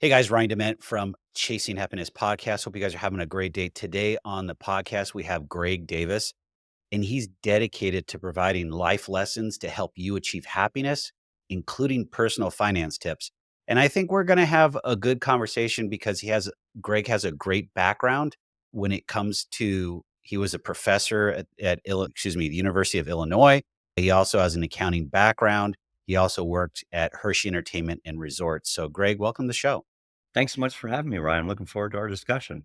Hey guys, Ryan Dement from Chasing Happiness Podcast. Hope you guys are having a great day. Today on the podcast, we have Greg Davis, and he's dedicated to providing life lessons to help you achieve happiness, including personal finance tips. And I think we're going to have a good conversation because Greg has a great background when it comes to, he was a professor the University of Illinois. He also has an accounting background. He also worked at Hershey Entertainment and Resorts. So Greg, welcome to the show. Thanks so much for having me, Ryan. Looking forward to our discussion.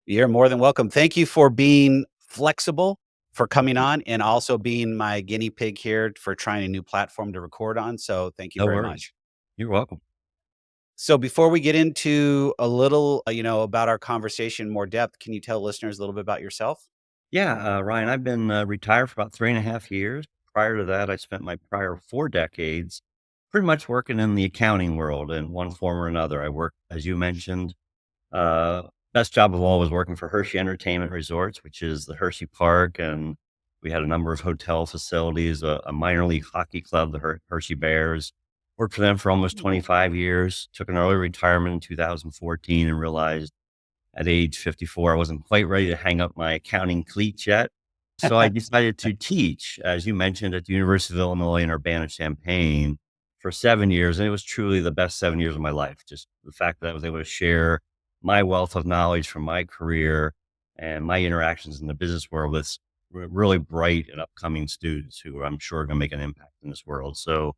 You're more than welcome. Thank you for being flexible, for coming on, and also being my guinea pig here for trying a new platform to record on. So thank you No very worries. much. You're welcome. So before we get into a little, about our conversation in more depth, can you tell listeners a little bit about yourself? Yeah, Ryan, I've been retired for about 3.5 years. Prior to that, I spent my prior 4 decades pretty much working in the accounting world in one form or another. I worked, as you mentioned, uh, best job of all was working for Hershey Entertainment Resorts, which is the Hershey Park. And we had a number of hotel facilities, a minor league hockey club, the Hershey Bears. Worked for them for almost Oh, 25 years, took an early retirement in 2014 and realized at age 54, I wasn't quite ready to hang up my accounting cleats yet. So I decided to teach, as you mentioned, at the University of Illinois in Urbana-Champaign for 7 years. And it was truly the best 7 years of my life. Just the fact that I was able to share my wealth of knowledge from my career and my interactions in the business world with really bright and upcoming students who I'm sure are going to make an impact in this world. So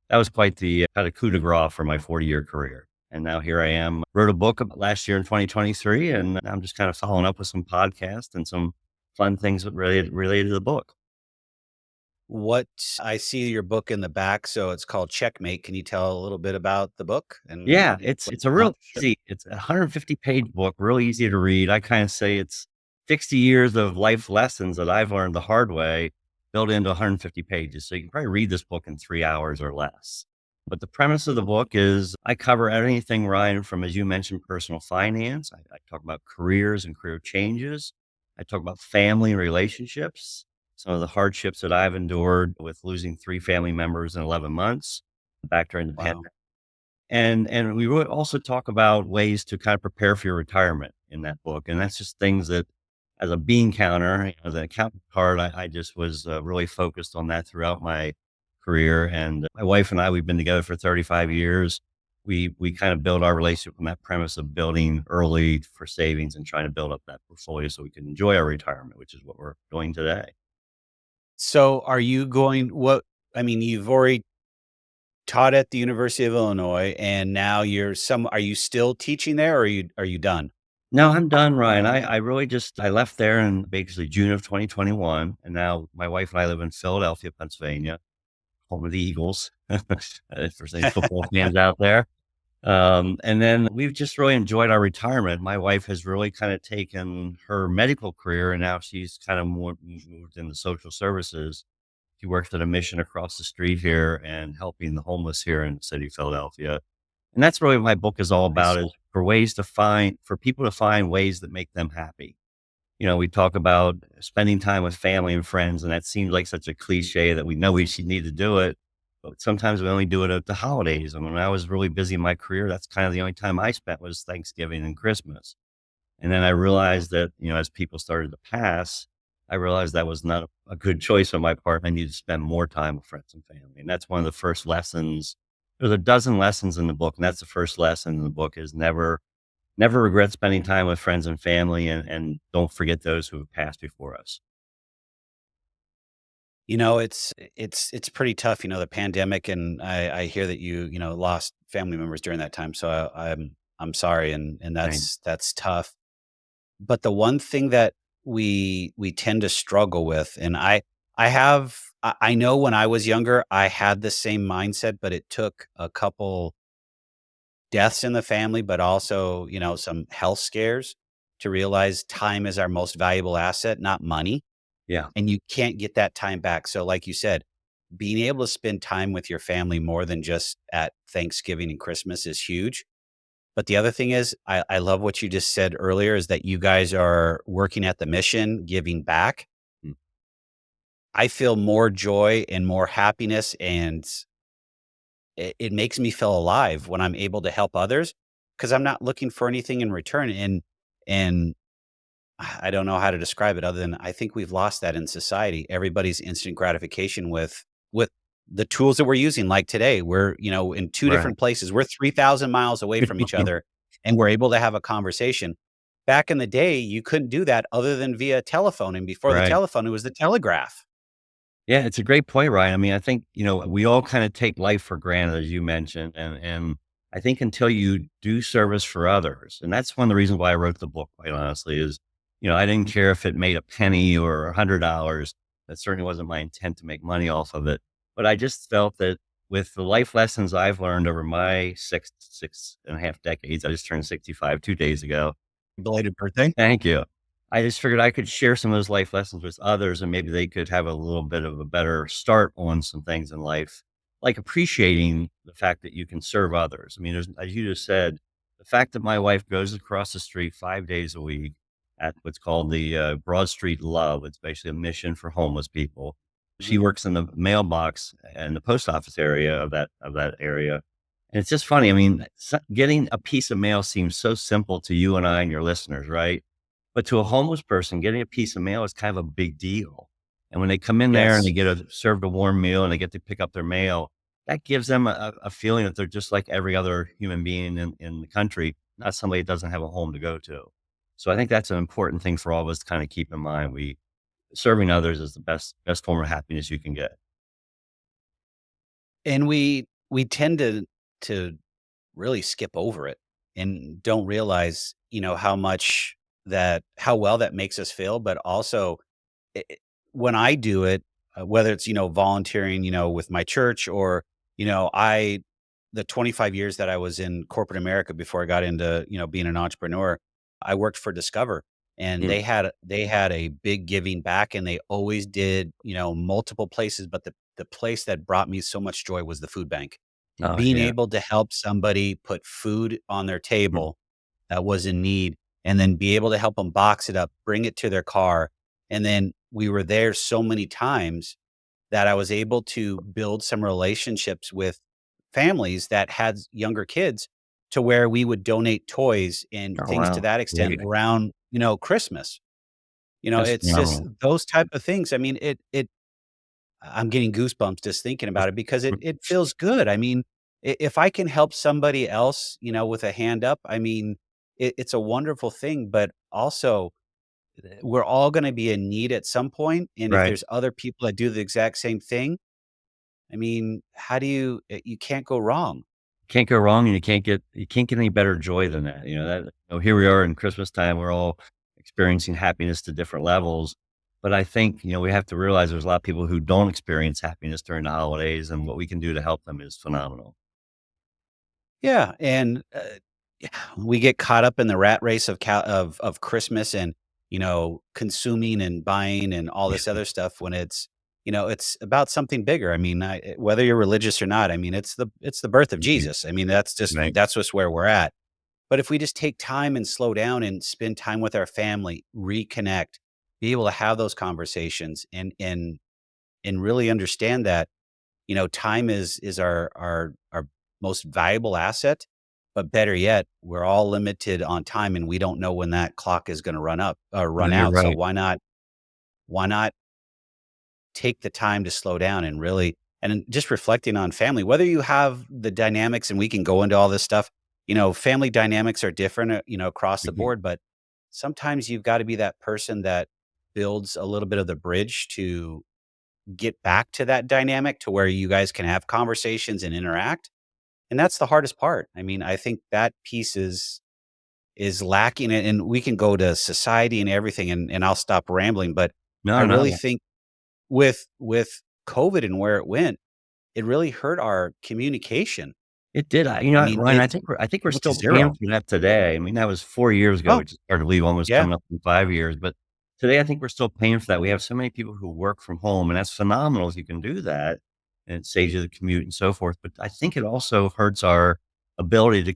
that was quite the kind of coup de grace for my 40-year career. And now here I am. Wrote a book about last year in 2023, and I'm just kind of following up with some podcasts and some fun things related to the book. what I see your book in the back, so it's called Checkmate. Can you tell a little bit about the book and Yeah, it's a what? real easy. It's a 150-page book, really easy to read. I kind of say it's 60 years of life lessons that I've learned the hard way, built into 150 pages. So you can probably read this book in 3 hours or less. But the premise of the book is I cover anything, Ryan, from, as you mentioned, personal finance. I talk about careers and career changes. I talk about family and relationships, some of the hardships that I've endured with losing 3 family members in 11 months back during the Wow. pandemic. And we would also talk about ways to kind of prepare for your retirement in that book. And that's just things that, as a bean counter, the accountant part, I just was really focused on that throughout my career. And my wife and I, we've been together for 35 years. We kind of build our relationship on that premise of building early for savings and trying to build up that portfolio so we can enjoy our retirement, which is what we're doing today. So are you going what I mean, you've already taught at the University of Illinois, and now are you still teaching there, or are you done? No, I'm done, Ryan. I really just I left there in basically June of 2021, and now my wife and I live in Philadelphia, Pennsylvania, home of the Eagles. If there's any football fans out there. And then we've just really enjoyed our retirement. My wife has really kind of taken her medical career, and now she's kind of more moved into social services. She works at a mission across the street here and helping the homeless here in the city of Philadelphia. And that's really what my book is all about, Nice. is for people to find ways that make them happy. We talk about spending time with family and friends, and that seems like such a cliche that we know we should need to do it. But sometimes we only do it at the holidays. And when I was really busy in my career, that's kind of the only time I spent was Thanksgiving and Christmas. And then I realized that, as people started to pass, I realized that was not a good choice on my part. I needed to spend more time with friends and family. And that's one of the first lessons. There's a dozen lessons in the book, and that's the first lesson in the book is never regret spending time with friends and family, and don't forget those who have passed before us. It's pretty tough, the pandemic, and I hear that lost family members during that time, so I'm sorry, and Right. that's tough. But the one thing that we tend to struggle with, and I know when I was younger, I had the same mindset, but it took a couple deaths in the family, but also, some health scares to realize time is our most valuable asset, not money, Yeah. and you can't get that time back. So like you said, being able to spend time with your family more than just at Thanksgiving and Christmas is huge. But the other thing is, I love what you just said earlier is that you guys are working at the mission, giving back. Mm. I feel more joy and more happiness, and it makes me feel alive when I'm able to help others. because I'm not looking for anything in return. And I don't know how to describe it other than I think we've lost that in society. Everybody's instant gratification with the tools that we're using. Like today, we're, in two Right. different places. We're 3,000 miles away from each other, and we're able to have a conversation. Back in the day, you couldn't do that other than via telephone. And before the Right. telephone, it was the telegraph. Yeah, it's a great point, Ryan. I mean, I think, we all kind of take life for granted, as you mentioned. And I think until you do service for others, and that's one of the reasons why I wrote the book, quite honestly, is, I didn't care if it made a penny or $100. That certainly wasn't my intent to make money off of it. But I just felt that with the life lessons I've learned over my six and a half decades, I just turned 65 2 days ago. Belated birthday. Thank you. I just figured I could share some of those life lessons with others and maybe they could have a little bit of a better start on some things in life, like appreciating the fact that you can serve others. I mean, as you just said, the fact that my wife goes across the street 5 days a week at what's called the Broad Street Love. It's basically a mission for homeless people. She Mhm. works in the mailbox and the post office area of that area. And it's just funny. I mean, getting a piece of mail seems so simple to you and I and your listeners, right? But to a homeless person, getting a piece of mail is kind of a big deal. And when they come in there and they Yes. get served a warm meal and they get to pick up their mail, that gives them a feeling that they're just like every other human being in the country, not somebody that doesn't have a home to go to. So I think that's an important thing for all of us to kind of keep in mind. Serving others is the best form of happiness you can get. And we tend to really skip over it and don't realize, how well that makes us feel, but also when I do it, whether it's, volunteering, with my church or, the 25 years that I was in corporate America before I got into, being an entrepreneur, I worked for Discover and Mm. they had a big giving back and they always did, multiple places. But the place that brought me so much joy was the food bank. Oh, Being yeah. able to help somebody put food on their Mm. table that was in need, and then be able to help them box it up, bring it to their car, and then we were there so many times that I was able to build some relationships with families that had younger kids to where we would donate toys and Oh, things to wow. that extent Great. around, Christmas. That's It's just phenomenal. those type of things. I mean, I'm getting goosebumps just thinking about it because it feels good. I mean, if I can help somebody else, with a hand up, I mean, it's a wonderful thing. But also, we're all going to be in need at some point, and if Right. there's other people that do the exact same thing, I mean, how do you can't go wrong. Can't go wrong, and you can't get any better joy than that, here we are in Christmas time, we're all experiencing happiness to different levels, but I think, we have to realize there's a lot of people who don't experience happiness during the holidays, and what we can do to help them is phenomenal. Yeah, and yeah, we get caught up in the rat race of Christmas and consuming and buying and all this other stuff when it's about something bigger. I mean, whether you're religious or not, I mean, it's the birth of Mhm. Jesus. I mean, Right. that's just where we're at. But if we just take time and slow down and spend time with our family, reconnect, be able to have those conversations and really understand that, time is our most valuable asset, but better yet, we're all limited on time and we don't know when that clock is gonna run up or No, run you're out. So right. why not take the time to slow down and really and then just reflecting on family, whether you have the dynamics and we can go into all this stuff, family dynamics are different, across the Mhm. board, but sometimes you've got to be that person that builds a little bit of the bridge to get back to that dynamic to where you guys can have conversations and interact. And that's the hardest part. I mean, I think that piece is lacking and we can go to society and everything and I'll stop rambling, but I No, really no. think with COVID and where it went, it really hurt our communication. It did. I What, mean, Ryan, I think we're it went to still paying 0. for that today. I mean, that was 4 years ago, Oh, which is hard to believe, almost yeah. coming up in 5 years, but today I think we're still paying for that. We have so many people who work from home, and that's phenomenal if you can do that, and it saves you the commute and so forth, but I think it also hurts our ability to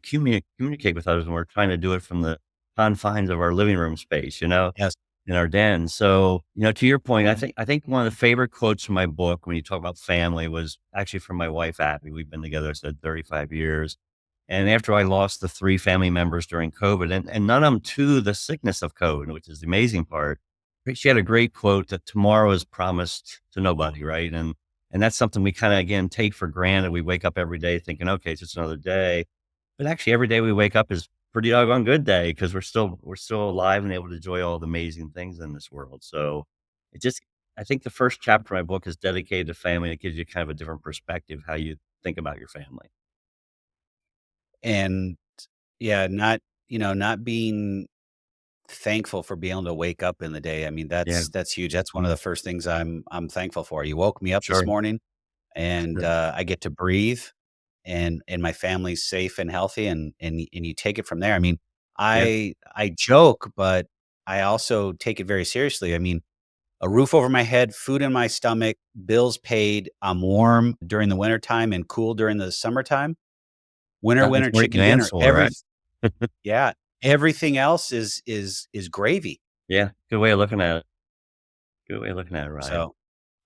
communicate with others when we're trying to do it from the confines of our living room space, Yes. in our den. So, to your point, I think one of the favorite quotes from my book when you talk about family was actually from my wife, Abby. We've been together, I said, 35 years. And after I lost the 3 family members during COVID, and none of them to the sickness of COVID, which is the amazing part, she had a great quote that tomorrow is promised to nobody, right? And that's something we kinda, again, take for granted. We wake up every day thinking, "Okay, it's just another day." But actually, every day we wake up is pretty doggone good day because we're still alive and able to enjoy all the amazing things in this world. So, it just I think the first chapter of my book is dedicated to family. It gives you kind of a different perspective how you think about your family. And yeah, not being thankful for being able to wake up in the day. I mean, Yeah, that's huge. That's one of the first things I'm thankful for. You woke me up this sure. morning and I get to breathe and my family's safe and healthy and you take it from there. I mean, Yeah. I joke, but I also take it very seriously. I mean, a roof over my head, food in my stomach, bills paid. I'm warm during the wintertime and cool during the summertime. Winter, Nothing's winter, more you can chicken dinner. answer, right? Yeah, everything else is gravy. Yeah, good way of looking at it. Good way of looking at it, Ryan. So,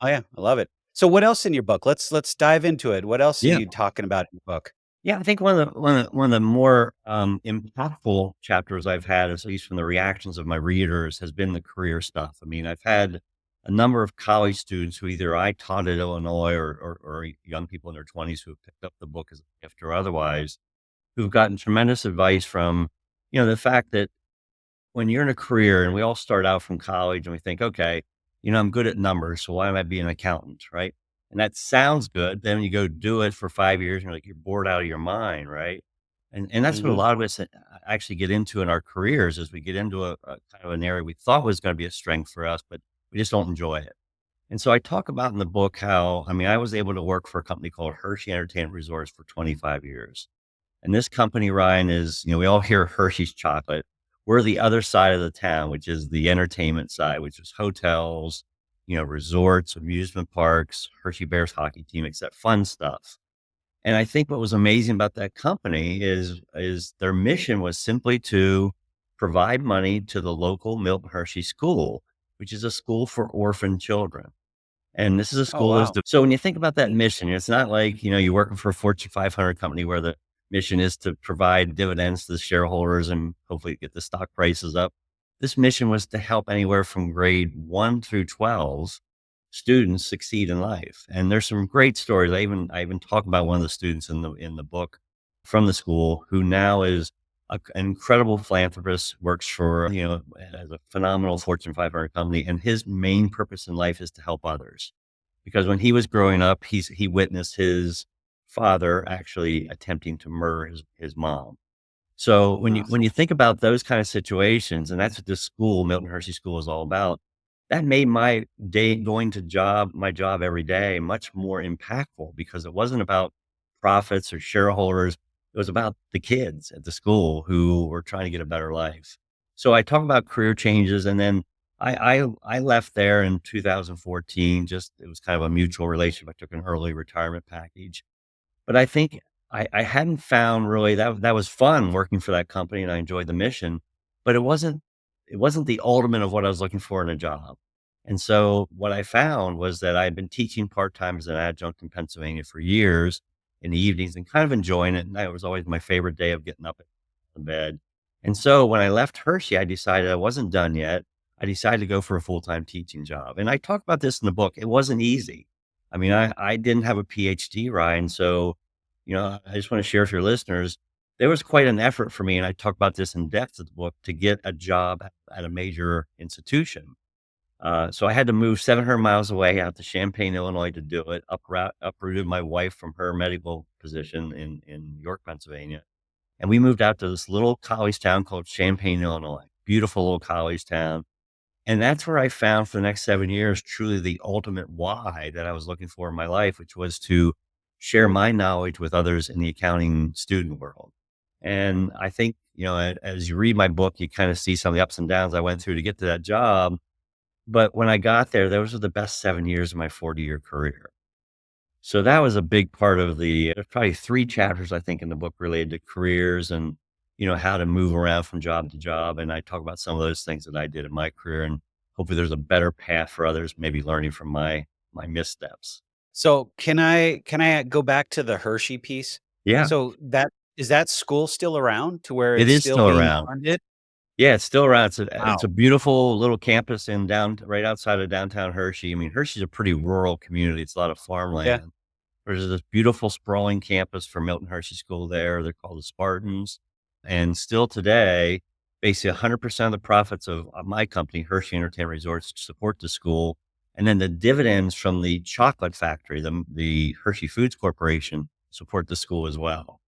oh yeah, I love it. So what else in your book? Let's dive into it. What else are Yeah. you talking about in your book? Yeah, I think one of the more, impactful chapters I've had, at least from the reactions of my readers, has been the career stuff. I mean, I've had a number of college students who either I taught at Illinois or young people in their 20s who have picked up the book as a gift or otherwise, who've gotten tremendous advice from, the fact that when you're in a career and we all start out from college and we think, okay, I'm good at numbers, so why am I being an accountant, right? And that sounds good. Then you go do it for 5 years and you're bored out of your mind, right? And that's what a Mhm. lot of us actually get into in our careers is we get into a kind of an area we thought was going to be a strength for us, but we just don't enjoy it. And so I talk about in the book how, I mean, I was able to work for a company called Hershey Entertainment Resorts for 25 years. And this company, Ryan, is, we all hear Hershey's chocolate. We're the other side of the town, which is the entertainment side, which is hotels, resorts, amusement parks, Hershey Bears hockey team, except fun stuff. And I think what was amazing about that company is their mission was simply to provide money to the local Milton Hershey school, which is a school for orphan children. And this is a Oh, school wow. so when you think about that mission, it's not like, you're working for a Fortune 500 company where the mission is to provide dividends to the shareholders and hopefully get the stock prices up. This mission was to help anywhere from grade 1 through 12 students succeed in life. And there's some great stories. I even talk about one of the students in the book from the school who now is an incredible philanthropist, works for, as a phenomenal Fortune 500 company. And his main purpose in life is to help others. Because when he was growing up, he witnessed his father actually attempting to murder his mom. So when you think about those kind of situations, and that's what this school, Milton Hershey School, is all about, that made my day going to my job every day much more impactful because it wasn't about profits or shareholders. It was about the kids at the school who were trying to get a better life. So I talk about career changes, and then I left there in 2014. Just it was kind of a mutual relationship. I took an early retirement package, but I think I hadn't found really that was fun working for that company, and I enjoyed the mission, but it wasn't the ultimate of what I was looking for in a job. And so what I found was that I had been teaching part-time as an adjunct in Pennsylvania for years in the evenings and kind of enjoying it. And that was always my favorite day of getting up in bed. And so when I left Hershey, I decided I wasn't done yet. I decided to go for a full-time teaching job. And I talk about this in the book. It wasn't easy. I mean, I didn't have a PhD, Ryan. So, I just want to share with your listeners, there was quite an effort for me. And I talk about this in depth in the book to get a job at a major institution. So I had to move 700 miles away out to Champaign, Illinois to do it, uprooted my wife from her medical position in York, Pennsylvania. And we moved out to this little college town called Champaign, Illinois. Beautiful little college town. And that's where I found for the next 7 years, truly the ultimate why that I was looking for in my life, which was to share my knowledge with others in the accounting student world. And I think, as you read my book, you kind of see some of the ups and downs I went through to get to that job. But when I got there, those were the best 7 years of my 40-year career. So that was a big part of there's probably 3 chapters, I think, in the book related to careers and, how to move around from job to job. And I talk about some of those things that I did in my career, and hopefully there's a better path for others, maybe learning from my missteps. So can I go back to the Hershey piece? Yeah, So Is that school still around to where It it's is still still being around. funded? Yeah, it's still around. It's Wow. a beautiful little campus in right outside of downtown Hershey. I mean, Hershey's a pretty rural community. It's a lot of Yeah. farmland. There's this beautiful sprawling campus for Milton Hershey School there. They're called the Spartans. And still today, basically 100% of the profits of my company, Hershey Entertainment Resorts, support the school. And then the dividends from the chocolate factory, the Hershey Foods Corporation, support the school as well.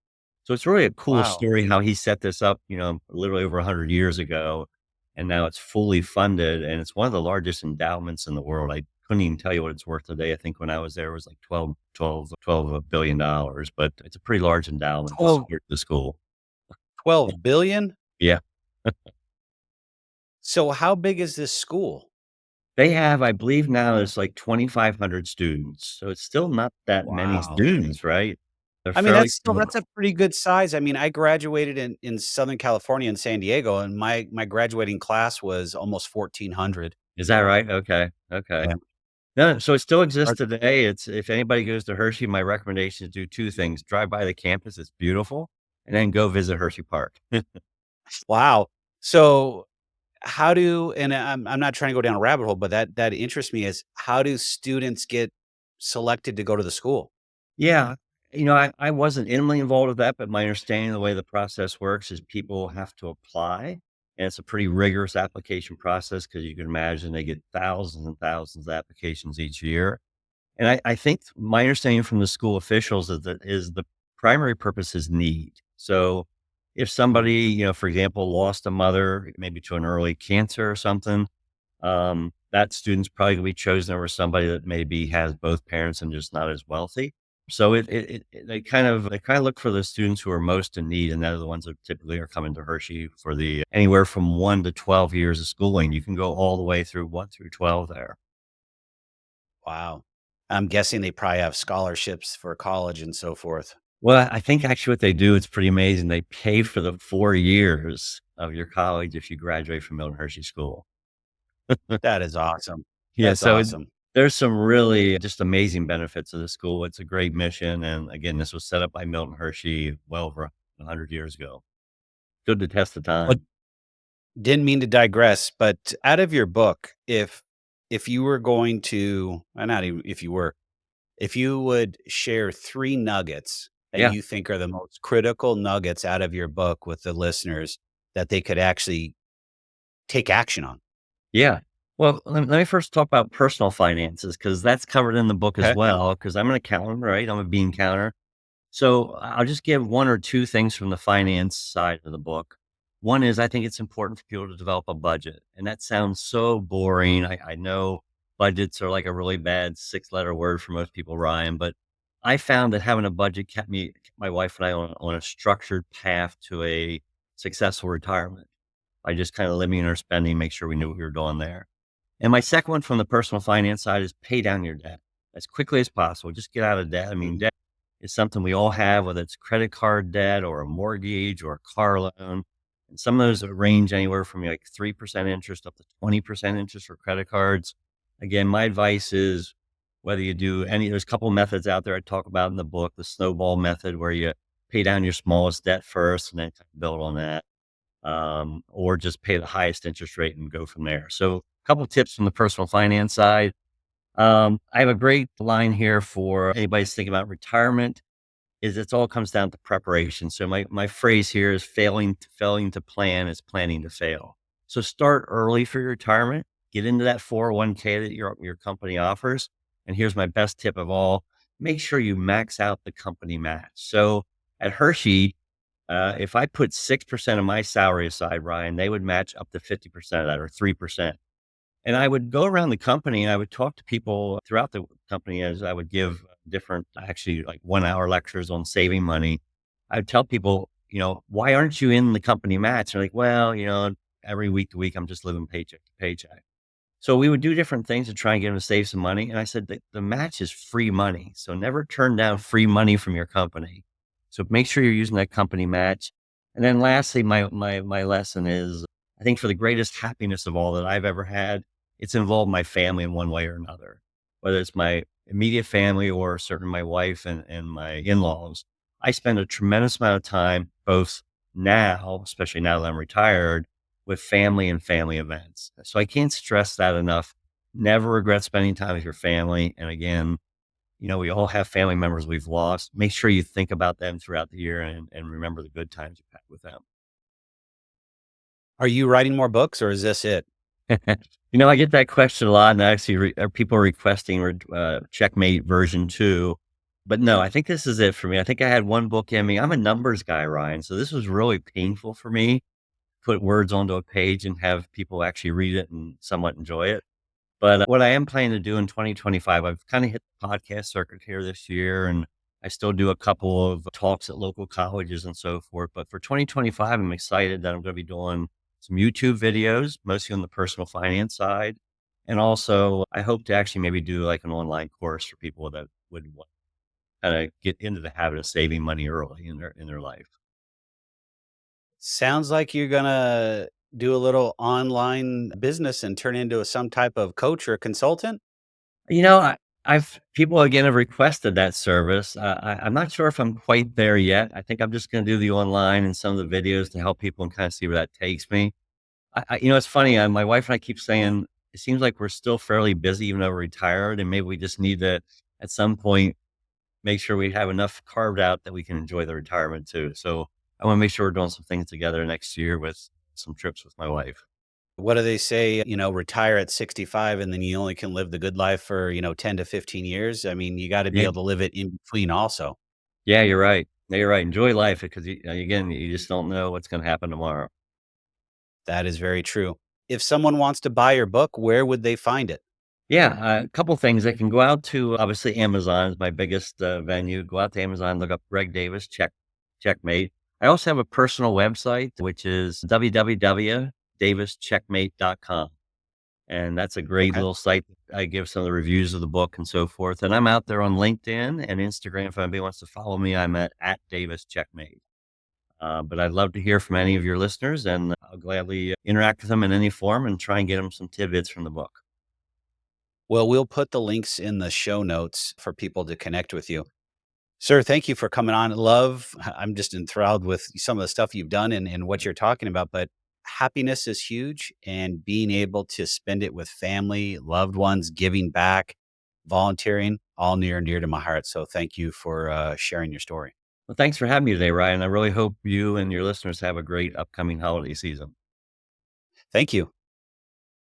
So it's really a cool Wow. story how he set this up, literally over 100 years ago. And now it's fully funded and it's one of the largest endowments in the world. I couldn't even tell you what it's worth today. I think when I was there, it was like 12 billion dollars, but it's a pretty large endowment to 12 support the school. 12 billion? Yeah. So how big is this school? They have, I believe now it's like 2,500 students. So it's still not that many Wow. students, right? They're I mean, fairly that's small. a pretty good size. I mean, I graduated in Southern California in San Diego, and my graduating class was almost 1,400. Is that right? Okay. Okay. Yeah. No, so it still exists Are today. It's if anybody goes to Hershey, my recommendation is do 2 things. Drive by the campus, it's beautiful, and then go visit Hershey Park. wow. So how do and I'm not trying to go down a rabbit hole, but that interests me is how do students get selected to go to the school? Yeah. I wasn't intimately involved with that, but my understanding of the way the process works is people have to apply, and it's a pretty rigorous application process because you can imagine they get thousands and thousands of applications each year. And I think my understanding from the school officials is the primary purpose is need. So if Mm. somebody, for example, lost a mother, maybe to an early cancer or something, that student's probably gonna be chosen over somebody that maybe has both parents and just not as wealthy. So they kind of look for the students who are most in need, and they're the ones that typically are coming to Hershey for the anywhere from 1 to 12 years of schooling. You can go all the way through 1 through 12 there. Wow. I'm guessing they probably have scholarships for college and so forth. Well, I think actually what they do, it's pretty amazing. They pay for the 4 years of your college if you graduate from Milton Hershey School. That is awesome. Yeah, That's so awesome. there's some really just amazing benefits of the school. It's a great mission, and again, this was set up by Milton Hershey well over 100 years ago. Stood the test of Well, time. didn't mean to digress, but out of your book, if you were going to not even if you were, if you would share 3 nuggets that Yeah, you think are the most critical nuggets out of your book with the listeners that they could actually take action on. yeah. Well, let me first talk about personal finances because that's covered in the book as Okay. well. Because I'm an accountant, right? I'm a bean counter. So I'll just give one or two things from the finance side of the book. One is I think it's important for people to develop a budget. And that sounds so boring. I know budgets are like a really bad 6 letter word for most people, Ryan, but I found that having a budget kept my wife and I on a structured path to a successful retirement by just kind of limiting our spending, make sure we knew what we were doing there. And my second one from the personal finance side is pay down your debt as quickly as possible. Just get out of debt. I mean, Mhm. debt is something we all have, whether it's credit card debt or a mortgage or a car loan. And some of those range anywhere from like 3% interest up to 20% interest for credit cards. Again, my advice is whether you do there's a couple of methods out there I talk about in the book, the snowball method, where you pay down your smallest debt first and then build on that, or just pay the highest interest rate and go from there. So, a couple of tips from the personal finance side. I have a great line here for anybody who's thinking about retirement. Is it's all comes down to preparation. So my phrase here is failing to plan is planning to fail. So start early for your retirement. Get into that 401k that your company offers. And here's my best tip of all: make sure you max out the company match. So at Hershey, if I put 6% of my salary aside, Ryan, they would match up to 50% of that or 3%. And I would go around the company and I would talk to people throughout the company as I would give different, actually like 1 hour lectures on saving money. I would tell people, why aren't you in the company match? They're like, well, every week to week, I'm just living paycheck to paycheck. So we would do different things to try and get them to save some money. And I said, the match is free money. So never turn down free money from your company. So make sure you're using that company match. And then lastly, my lesson is I think for the greatest happiness of all that I've ever had, it's involved my family in one way or another, whether it's my immediate family or certainly my wife and my in-laws. I spend a tremendous amount of time, both now, especially now that I'm retired, with family and family events. So I can't stress that enough. Never regret spending time with your family. And again, we all have family members we've lost. Make sure you think about them throughout the year and remember the good times you've had with them. Are you writing more books or is this it? I get that question a lot, and actually, people requesting Checkmate version 2. But no, I think this is it for me. I think I had one book in me. I'm a numbers guy, Ryan, so this was really painful for me, put words onto a page and have people actually read it and somewhat enjoy it. But what I am planning to do in 2025, I've kind of hit the podcast circuit here this year, and I still do a couple of talks at local colleges and so forth. But for 2025, I'm excited that I'm going to be doing some YouTube videos, mostly on the personal finance side. And also, I hope to actually maybe do like an online course for people that would kind of get into the habit of saving money early in their life. Sounds like you're gonna do a little online business and turn into some type of coach or consultant? You know, I, I've people again have requested that service. I'm not sure if I'm quite there yet. I think I'm just going to do the online and some of the videos to help people and kind of see where that takes me. It's funny. My wife and I keep saying it seems like we're still fairly busy, even though we're retired, and maybe we just need to, at some point, make sure we have enough carved out that we can enjoy the retirement too. So I want to make sure we're doing some things together next year with some trips with my wife. What do they say, retire at 65 and then you only can live the good life for, 10 to 15 years? I mean, you gotta be Yeah, able to live it in between also. yeah, you're right. Yeah, you're right. Enjoy life because again, you just don't know what's going to happen tomorrow. That is very true. If someone wants to buy your book, where would they find it? Yeah, a couple things. They can go out to obviously Amazon is my biggest venue. Go out to Amazon, look up Greg Davis, checkmate. I also have a personal website, which is www.davischeckmate.com. And that's a great Okay. little site. I give some of the reviews of the book and so forth. And I'm out there on LinkedIn and Instagram. If anybody wants to follow me, I'm at Davis Checkmate. But I'd love to hear from any of your listeners, and I'll gladly interact with them in any form and try and get them some tidbits from the book. Well, we'll put the links in the show notes for people to connect with you. Sir, thank you for coming on. I'm just enthralled with some of the stuff you've done and what you're talking about, but happiness is huge and being able to spend it with family, loved ones, giving back, volunteering, all near and dear to my heart. So thank you for sharing your story. Well, thanks for having me today, Ryan. I really hope you and your listeners have a great upcoming holiday season. Thank you.